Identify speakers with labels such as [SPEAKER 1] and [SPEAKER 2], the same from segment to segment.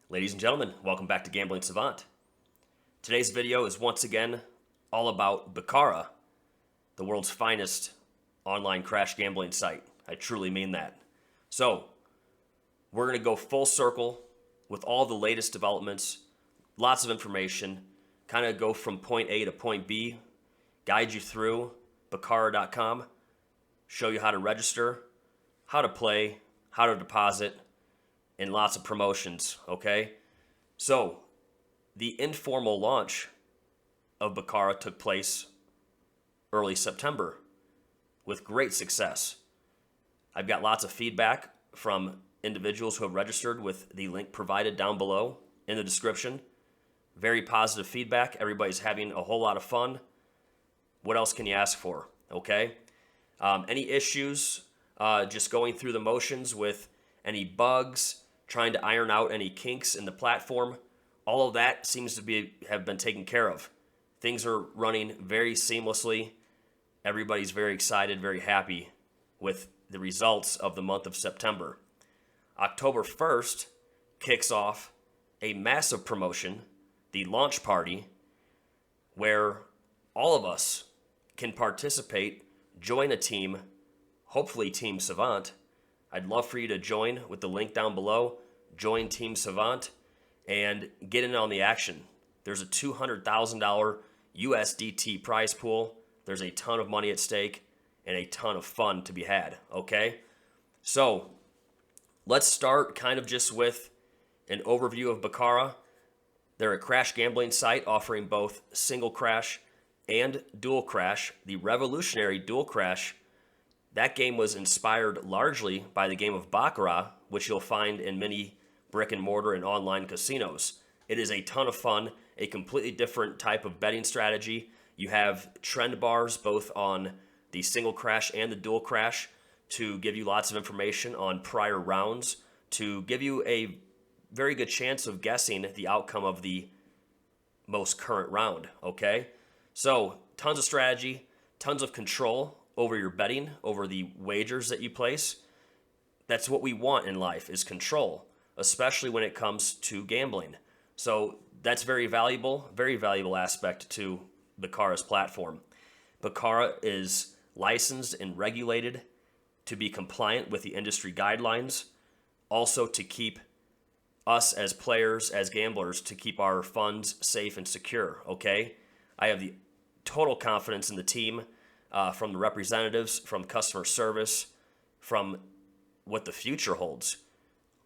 [SPEAKER 1] Ladies and gentlemen, welcome back to Gambling Savant. Today's video is once again all about Bitcarra, the world's finest online crash gambling site. I truly mean that. So, we're going to go full circle with all the latest developments, lots of information, kind of go from point A to point B, guide you through Bitcarra.com, show you how to register, how to play, how to deposit, and lots of promotions, okay? So, the informal launch of Bitcarra took place early September with great success. I've got lots of feedback from individuals who have registered with the link provided down below in the description. Very positive feedback. Everybody's having a whole lot of fun. What else can you ask for, okay? Any issues, just going through the motions with any bugs, trying to iron out any kinks in the platform, all of that seems to have been taken care of. Things are running very seamlessly. Everybody's very excited, very happy with the results of the month of September. October 1st kicks off a massive promotion, the launch party, where all of us can participate, join a team, hopefully Team Savant. I'd love for you to join with the link down below. Join Team Savant and get in on the action. There's a $200,000 USDT prize pool. There's a ton of money at stake and a ton of fun to be had, okay? So let's start kind of just with an overview of Bitcarra. They're a crash gambling site offering both single crash and dual crash. The revolutionary dual crash, that game was inspired largely by the game of Baccarat, which you'll find in many brick and mortar and online casinos. It is a ton of fun, a completely different type of betting strategy. You have trend bars both on the single crash and the dual crash to give you lots of information on prior rounds, to give you a very good chance of guessing the outcome of the most current round, okay? So, tons of strategy, tons of control over your betting, over the wagers that you place. That's what we want in life, is control, especially when it comes to gambling. So that's very valuable aspect to Bitcarra's platform. Bitcarra is licensed and regulated to be compliant with the industry guidelines, also to keep us as players, as gamblers, to keep our funds safe and secure, okay? I have the total confidence in the team, from the representatives, from customer service, from what the future holds.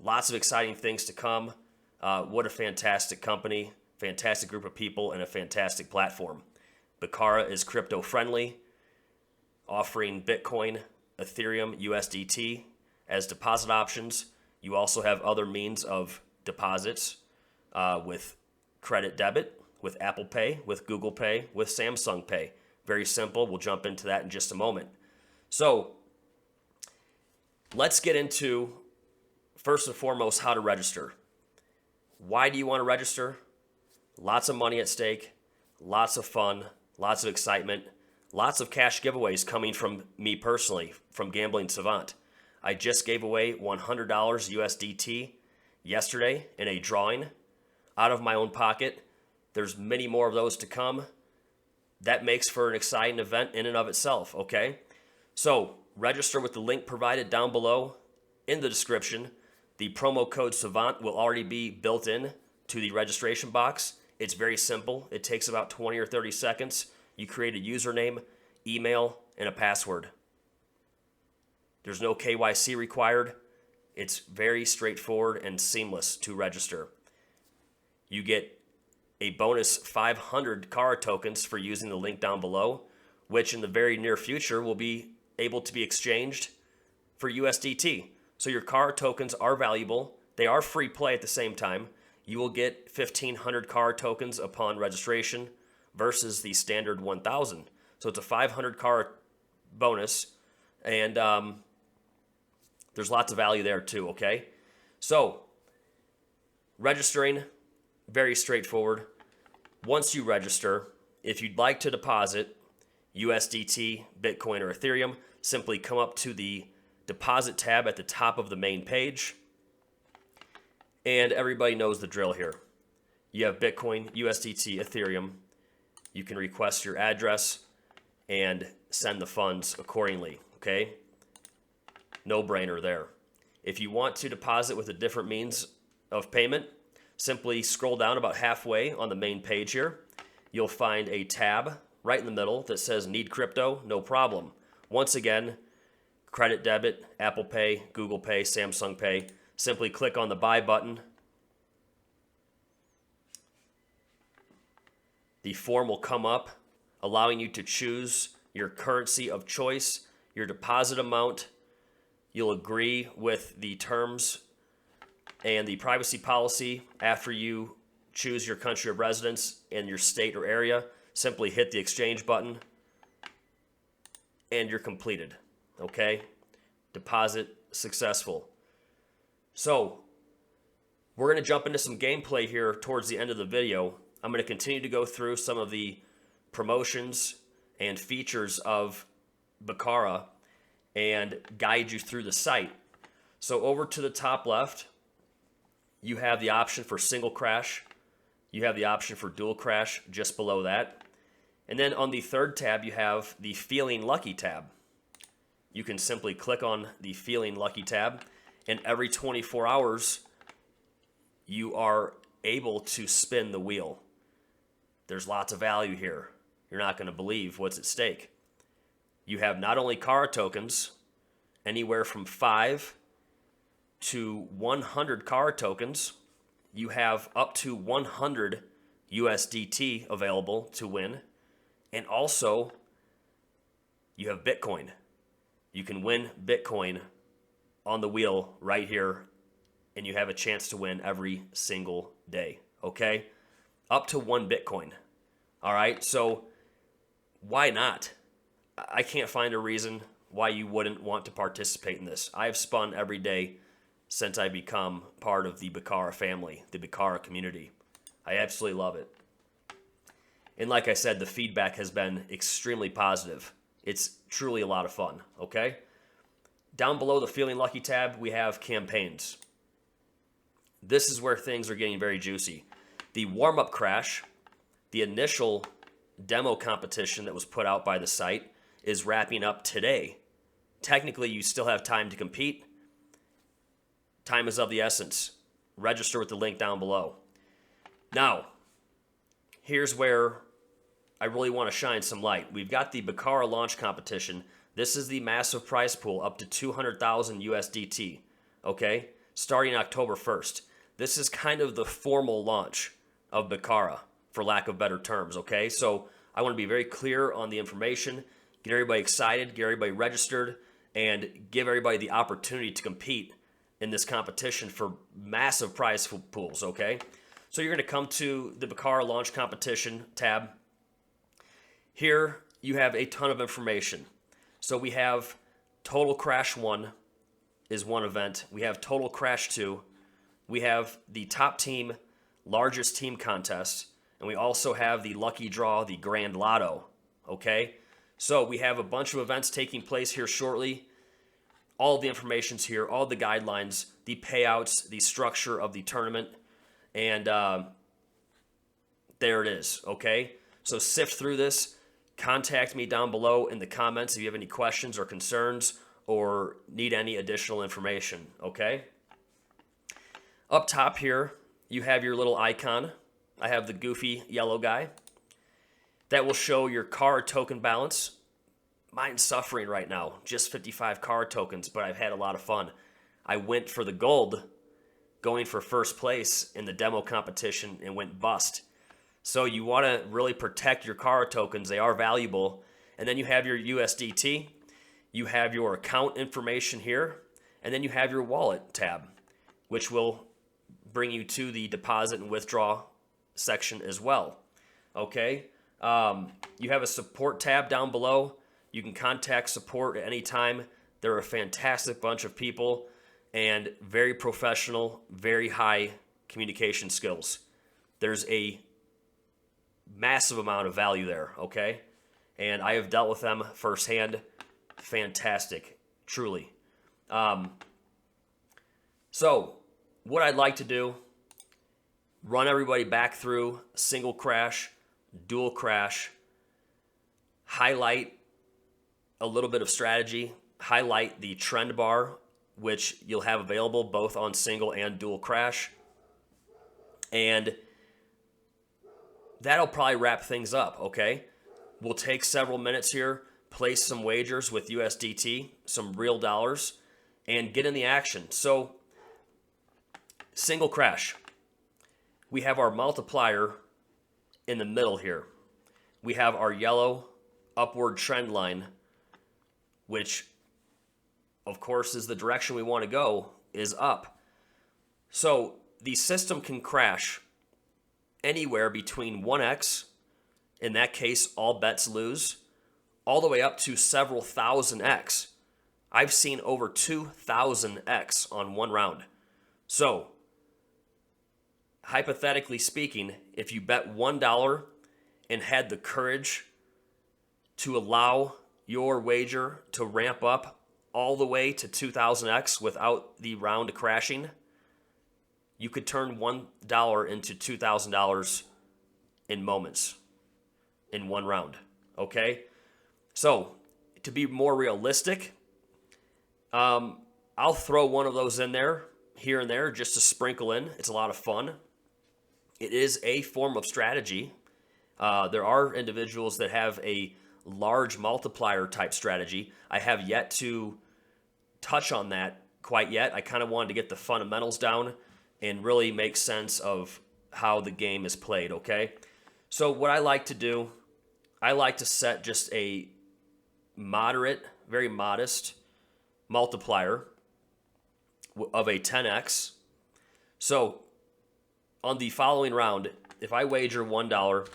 [SPEAKER 1] Lots of exciting things to come. What a fantastic company, fantastic group of people, and a fantastic platform. Bitcarra is crypto friendly, offering Bitcoin, Ethereum, USDT as deposit options. You also have other means of deposits with credit debit, with Apple Pay, with Google Pay, with Samsung Pay. Very simple. We'll jump into that in just a moment. So let's get into, first and foremost, how to register. Why do you want to register? Lots of money at stake, lots of fun, lots of excitement, lots of cash giveaways coming from me personally, from Gambling Savant. I just gave away $100 USDT yesterday in a drawing out of my own pocket. There's many more of those to come. That makes for an exciting event in and of itself, okay? So register with the link provided down below in the description. The promo code Savant will already be built in to the registration box. It's very simple. It takes about 20 or 30 seconds. You create a username, email, and a password. There's no KYC required. It's very straightforward and seamless to register. You get a bonus 500 Carra tokens for using the link down below, which in the very near future will be able to be exchanged for USDT. So your Carra tokens are valuable. They are free play at the same time. You will get 1,500 Carra tokens upon registration versus the standard 1,000. So it's a 500 Carra bonus, and there's lots of value there too, okay? So registering, very straightforward. Once you register, if you'd like to deposit USDT, Bitcoin, or Ethereum, simply come up to the deposit tab at the top of the main page. And everybody knows the drill here. You have Bitcoin, USDT, Ethereum. You can request your address and send the funds accordingly, okay? No brainer there. If you want to deposit with a different means of payment, simply scroll down about halfway on the main page here. You'll find a tab right in the middle that says Need Crypto? No problem. Once again, credit, debit, Apple Pay, Google Pay, Samsung Pay. Simply click on the buy button. The form will come up, allowing you to choose your currency of choice, your deposit amount. You'll agree with the terms and the privacy policy after you choose your country of residence and your state or area. Simply hit the exchange button and you're completed, okay? Deposit successful. So we're going to jump into some gameplay here towards the end of the video. I'm going to continue to go through some of the promotions and features of Bitcarra and guide you through the site. So over to the top left, you have the option for single crash. You have the option for dual crash just below that. And then on the third tab, you have the Feeling Lucky tab. You can simply click on the Feeling Lucky tab, and every 24 hours, you are able to spin the wheel. There's lots of value here. You're not going to believe what's at stake. You have not only Kara tokens, anywhere from 5 to 100 Kara tokens. You have up to 100 USDT available to win. And also, you have Bitcoin. You can win Bitcoin on the wheel right here, and you have a chance to win every single day, okay? Up to 1 Bitcoin, all right? So why not? I can't find a reason why you wouldn't want to participate in this. I've spun every day since I become part of the Bitcarra family, the Bitcarra community. I absolutely love it. And like I said, the feedback has been extremely positive. It's truly a lot of fun, okay? Down below the Feeling Lucky tab, we have campaigns. This is where things are getting very juicy. The warm-up crash, the initial demo competition that was put out by the site, is wrapping up today. Technically, you still have time to compete. Time is of the essence. Register with the link down below. Now, here's where I really want to shine some light. We've got the Bitcarra launch competition. This is the massive prize pool up to 200,000 USDT, okay? Starting October 1st. This is kind of the formal launch of Bitcarra, for lack of better terms, okay? So I want to be very clear on the information, get everybody excited, get everybody registered, and give everybody the opportunity to compete in this competition for massive prize pools, okay? So you're going to come to the Bitcarra launch competition tab. Here you have a ton of information. So we have Total Crash 1 is one event. We have Total Crash 2. We have the top team, largest team contest. And we also have the Lucky Draw, the Grand Lotto. Okay? So we have a bunch of events taking place here shortly. All the information's here, all the guidelines, the payouts, the structure of the tournament. And there it is, okay? So sift through this. Contact me down below in the comments if you have any questions or concerns or need any additional information, okay? Up top here, you have your little icon. I have the goofy yellow guy. That will show your Kara token balance. Mine's suffering right now, just 55 Kara tokens, but I've had a lot of fun. I went for the gold, going for first place in the demo competition, and went bust. So you want to really protect your Kara tokens. They are valuable. And then you have your USDT. You have your account information here. And then you have your wallet tab, which will bring you to the deposit and withdraw section as well. Okay? You have a support tab down below. You can contact support at any time. They're a fantastic bunch of people and very professional, very high communication skills. There's a massive amount of value there, okay? And I have dealt with them firsthand. Fantastic, truly. So what I'd like to do, run everybody back through single crash, dual crash, highlight a little bit of strategy, highlight the trend bar, which you'll have available both on single and dual crash. And that'll probably wrap things up, okay? We'll take several minutes here, place some wagers with USDT, some real dollars, and get in the action. So, single crash. We have our multiplier in the middle here. We have our yellow upward trend line, which, of course, is the direction we want to go, is up. So, the system can crash anywhere between 1x, in that case, all bets lose, all the way up to several thousand x. I've seen over 2,000x on one round. So, hypothetically speaking, if you bet $1 and had the courage to allow your wager to ramp up all the way to 2,000x without the round crashing, you could turn $1 into $2,000 in moments in one round, okay? So, to be more realistic, I'll throw one of those in there, here and there, just to sprinkle in. It's a lot of fun. It is a form of strategy. There are individuals that have a large multiplier type strategy. I have yet to touch on that quite yet. I kind of wanted to get the fundamentals down and really make sense of how the game is played, okay? So what I like to do, I like to set just a moderate, very modest multiplier of a 10x. So on the following round, if I wager $1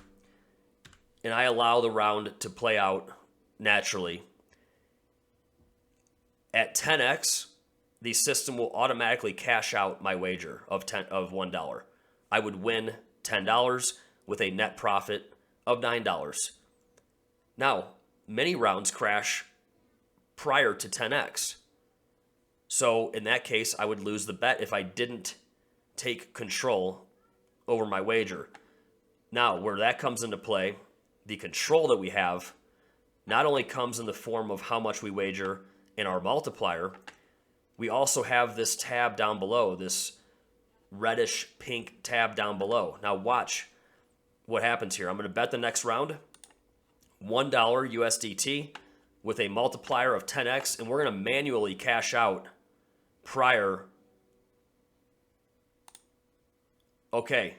[SPEAKER 1] and I allow the round to play out naturally, at 10x, the system will automatically cash out my wager of $1. I would win $10 with a net profit of $9. Now, many rounds crash prior to 10x. So in that case, I would lose the bet if I didn't take control over my wager. Now, where that comes into play, the control that we have not only comes in the form of how much we wager in our multiplier, we also have this tab down below, this reddish pink tab down below. Now watch what happens here. I'm going to bet the next round $1 USDT with a multiplier of 10x, and we're going to manually cash out prior. Okay.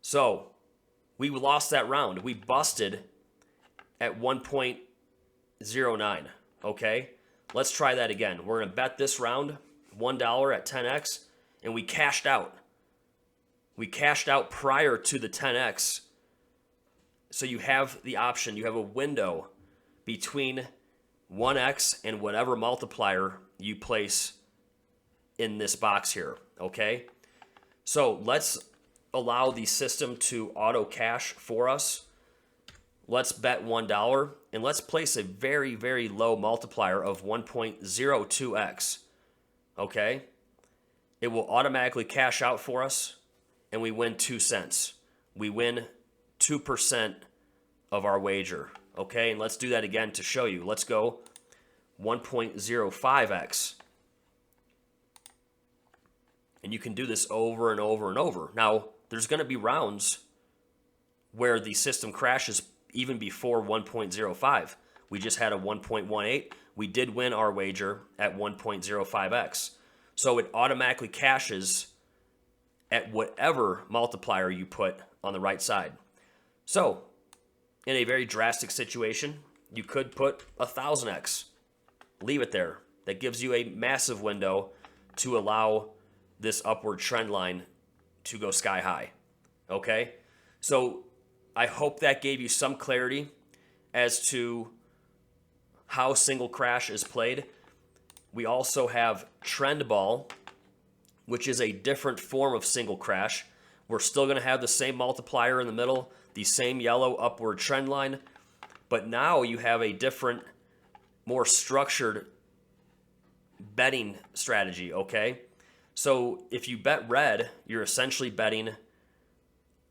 [SPEAKER 1] So we lost that round. We busted at 1.09. Okay. Let's try that again. We're going to bet this round $1 at 10x, and we cashed out. We cashed out prior to the 10x. So you have the option, you have a window between 1x and whatever multiplier you place in this box here, okay? So let's allow the system to auto cash for us. Let's bet $1 and let's place a very, very low multiplier of 1.02x, okay? It will automatically cash out for us and we win 2 cents. We win 2% of our wager, okay? And let's do that again to show you. Let's go 1.05x. And you can do this over and over and over. Now, there's going to be rounds where the system crashes even before 1.05. We just had a 1.18. We did win our wager at 1.05x. So it automatically caches at whatever multiplier you put on the right side. So, in a very drastic situation, you could put 1,000x. Leave it there. That gives you a massive window to allow this upward trend line to go sky high. Okay? So, I hope that gave you some clarity as to how single crash is played. We also have trend ball, which is a different form of single crash. We're still going to have the same multiplier in the middle, the same yellow upward trend line, but now you have a different, more structured betting strategy, okay? So if you bet red, you're essentially betting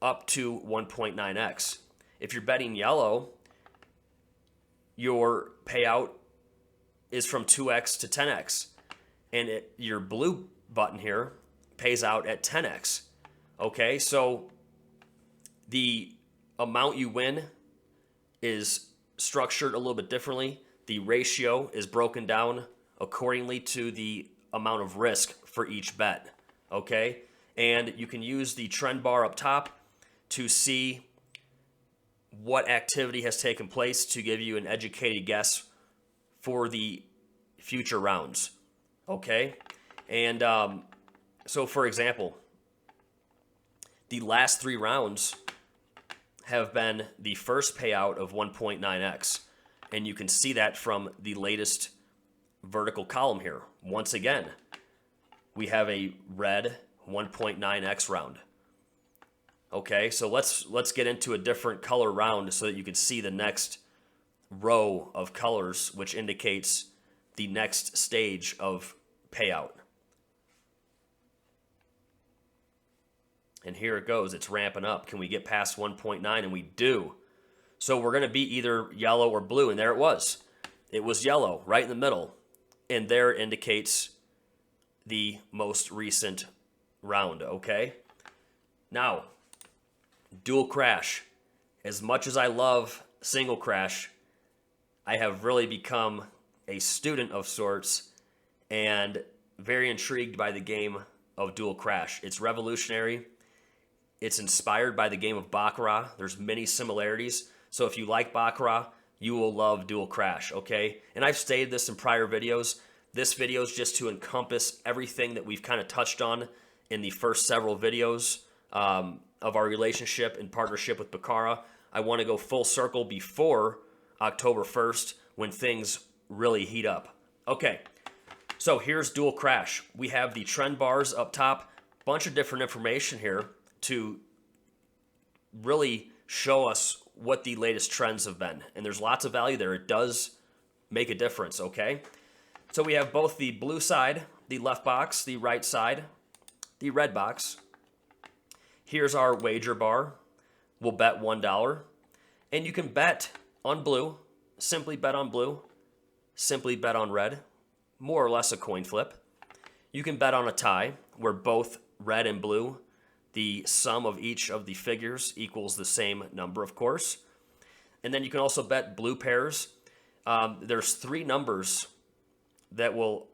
[SPEAKER 1] up to 1.9x. If you're betting yellow, your payout is from 2x to 10x. And your blue button here pays out at 10x. Okay, so the amount you win is structured a little bit differently. The ratio is broken down accordingly to the amount of risk for each bet. Okay, and you can use the trend bar up top to see what activity has taken place to give you an educated guess for the future rounds. Okay, and so for example, the last 3 rounds have been the first payout of 1.9x, and you can see that from the latest vertical column here. Once again, we have a red 1.9x round. Okay, so let's get into a different color round so that you can see the next row of colors, which indicates the next stage of payout. And here it goes. It's ramping up. Can we get past 1.9? And we do. So we're going to be either yellow or blue. And there it was. It was yellow right in the middle. And there it indicates the most recent round. Okay. Now, dual crash. As much as I love single crash, I have really become a student of sorts and very intrigued by the game of dual crash. It's revolutionary. It's inspired by the game of Baccarat. There's many similarities. So if you like Baccarat, you will love dual crash, okay? And I've stated this in prior videos. This video is just to encompass everything that we've kind of touched on in the first several videos of our relationship and partnership with Bitcarra. I want to go full circle before October 1st when things really heat up. Okay, so here's dual crash. We have the trend bars up top, bunch of different information here to really show us what the latest trends have been. And there's lots of value there. It does make a difference, okay? So we have both the blue side, the left box, the right side, the red box. Here's our wager bar. We'll bet $1. And you can bet on blue, simply bet on blue, simply bet on red, more or less a coin flip. You can bet on a tie where both red and blue, the sum of each of the figures equals the same number, of course. And then you can also bet blue pairs. There's 3 numbers that will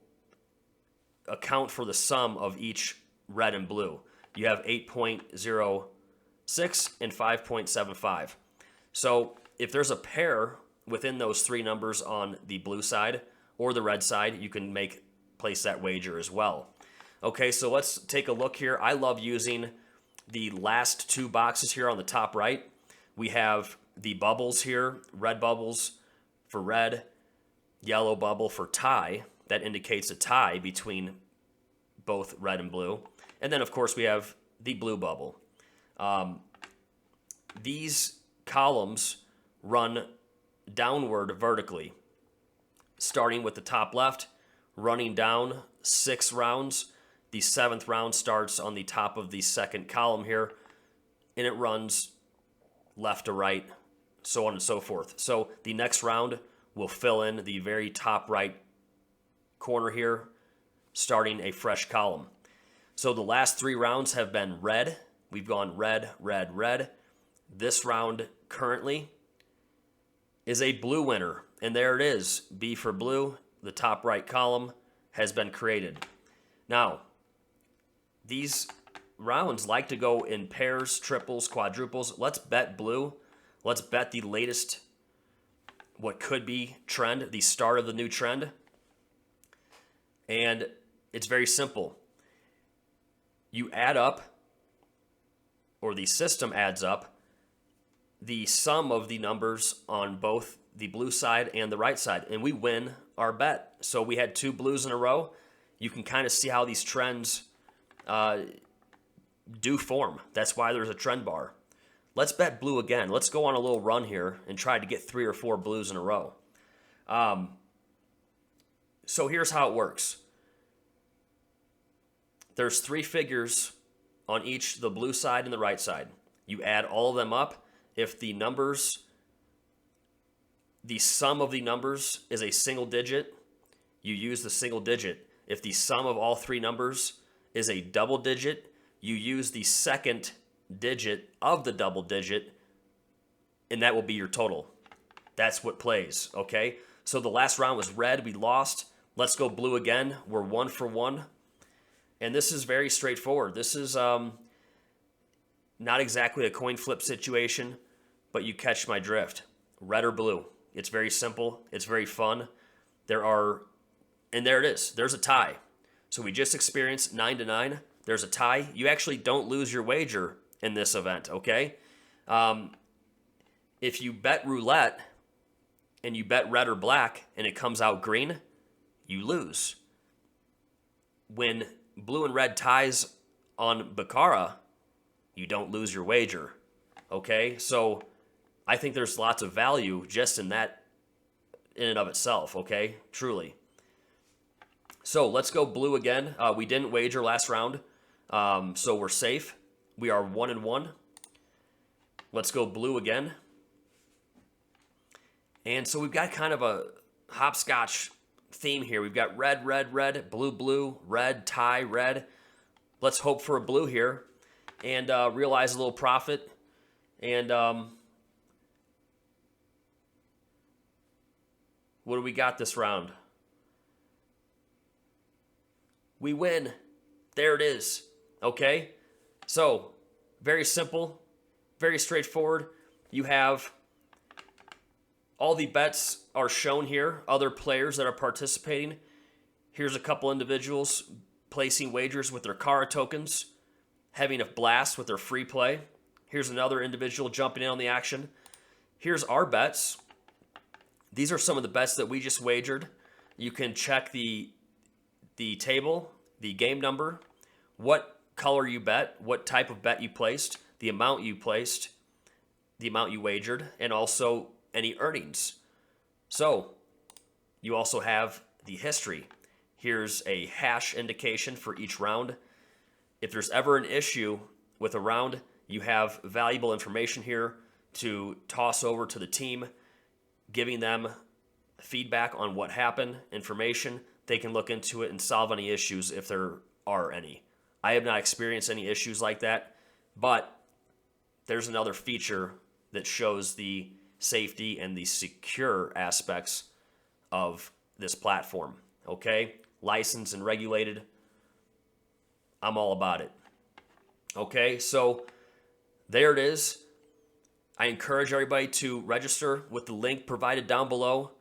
[SPEAKER 1] account for the sum of each red and blue. You have 8.06 and 5.75. So if there's a pair within those 3 numbers on the blue side or the red side, you can place that wager as well. Okay, so let's take a look here. I love using the last 2 boxes here on the top right. We have the bubbles here, red bubbles for red, yellow bubble for tie. That indicates a tie between both red and blue. And then, of course, we have the blue bubble. These columns run downward vertically, starting with the top left, running down 6 rounds. The 7th round starts on the top of the 2nd column here, and it runs left to right, so on and so forth. So the next round will fill in the very top right corner here, starting a fresh column. So the last 3 rounds have been red. We've gone red, red, red. This round currently is a blue winner, and there it is. B for blue, the top right column has been created. Now, these rounds like to go in pairs, triples, quadruples. Let's bet blue. Let's bet the latest, what could be trend, the start of the new trend. And it's very simple. You add up, or the system adds up, the sum of the numbers on both the blue side and the right side, and we win our bet. So we had 2 blues in a row. You can kind of see how these trends do form. That's why there's a trend bar. Let's bet blue again. Let's go on a little run here and try to get 3 or 4 blues in a row. So here's how it works. There's 3 figures on each, the blue side and the right side. You add all of them up. If the sum of the numbers is a single digit, you use the single digit. If the sum of all 3 numbers is a double digit, you use the second digit of the double digit, and that will be your total. That's what plays, okay? So the last round was red. We lost. Let's go blue again. We're 1 for 1. And this is very straightforward. This is not exactly a coin flip situation, but you catch my drift. Red or blue. It's very simple. It's very fun. And there it is. There's a tie. So we just experienced 9-9. There's a tie. You actually don't lose your wager in this event, okay? If you bet roulette and you bet red or black and it comes out green, you lose. When blue and red ties on Bitcarra, you don't lose your wager, okay? So I think there's lots of value just in that in and of itself, okay? Truly. So let's go blue again. We didn't wager last round, so we're safe. We are 1-1. Let's go blue again. And so we've got kind of a hopscotch theme here. We've got red, red, red, blue, blue, red, tie, red. Let's hope for a blue here and realize a little profit. And what do we got this round? We win. There it is. Okay? So, very simple, very straightforward. You have all the bets are shown here, other players that are participating. Here's a couple individuals placing wagers with their Kara tokens, having a blast with their free play. Here's another individual jumping in on the action. Here's our bets. These are some of the bets that we just wagered. You can check the table, the game number, what color you bet, what type of bet you placed, the amount you placed, the amount you wagered, and also any earnings. So you also have the history. Here's a hash indication for each round. If there's ever an issue with a round, you have valuable information here to toss over to the team, giving them feedback on what happened, information. They can look into it and solve any issues if there are any. I have not experienced any issues like that, but there's another feature that shows the safety and the secure aspects of this platform, okay? Licensed and regulated. I'm all about it. Okay, so there it is. I encourage everybody to register with the link provided down below.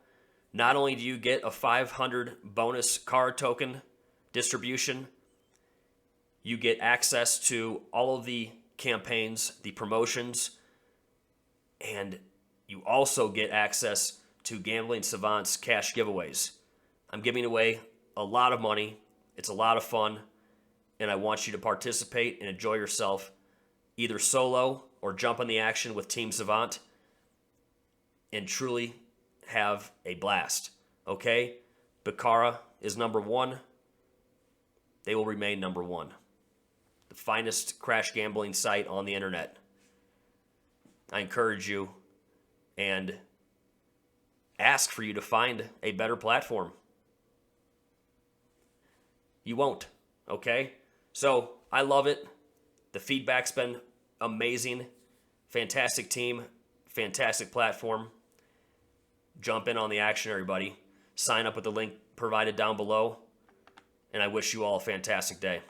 [SPEAKER 1] Not only do you get a 500 bonus card token distribution, you get access to all of the campaigns, the promotions, and you also get access to Gambling Savant's cash giveaways. I'm giving away a lot of money. It's a lot of fun, and I want you to participate and enjoy yourself, either solo or jump on the action with Team Savant, and truly have a blast, okay? Bitcarra is number 1. They will remain number 1. The finest crash gambling site on the internet. I encourage you and ask for you to find a better platform. You won't, okay? So I love it. The feedback's been amazing. Fantastic team, fantastic platform. Jump in on the action, everybody. Sign up with the link provided down below. And I wish you all a fantastic day.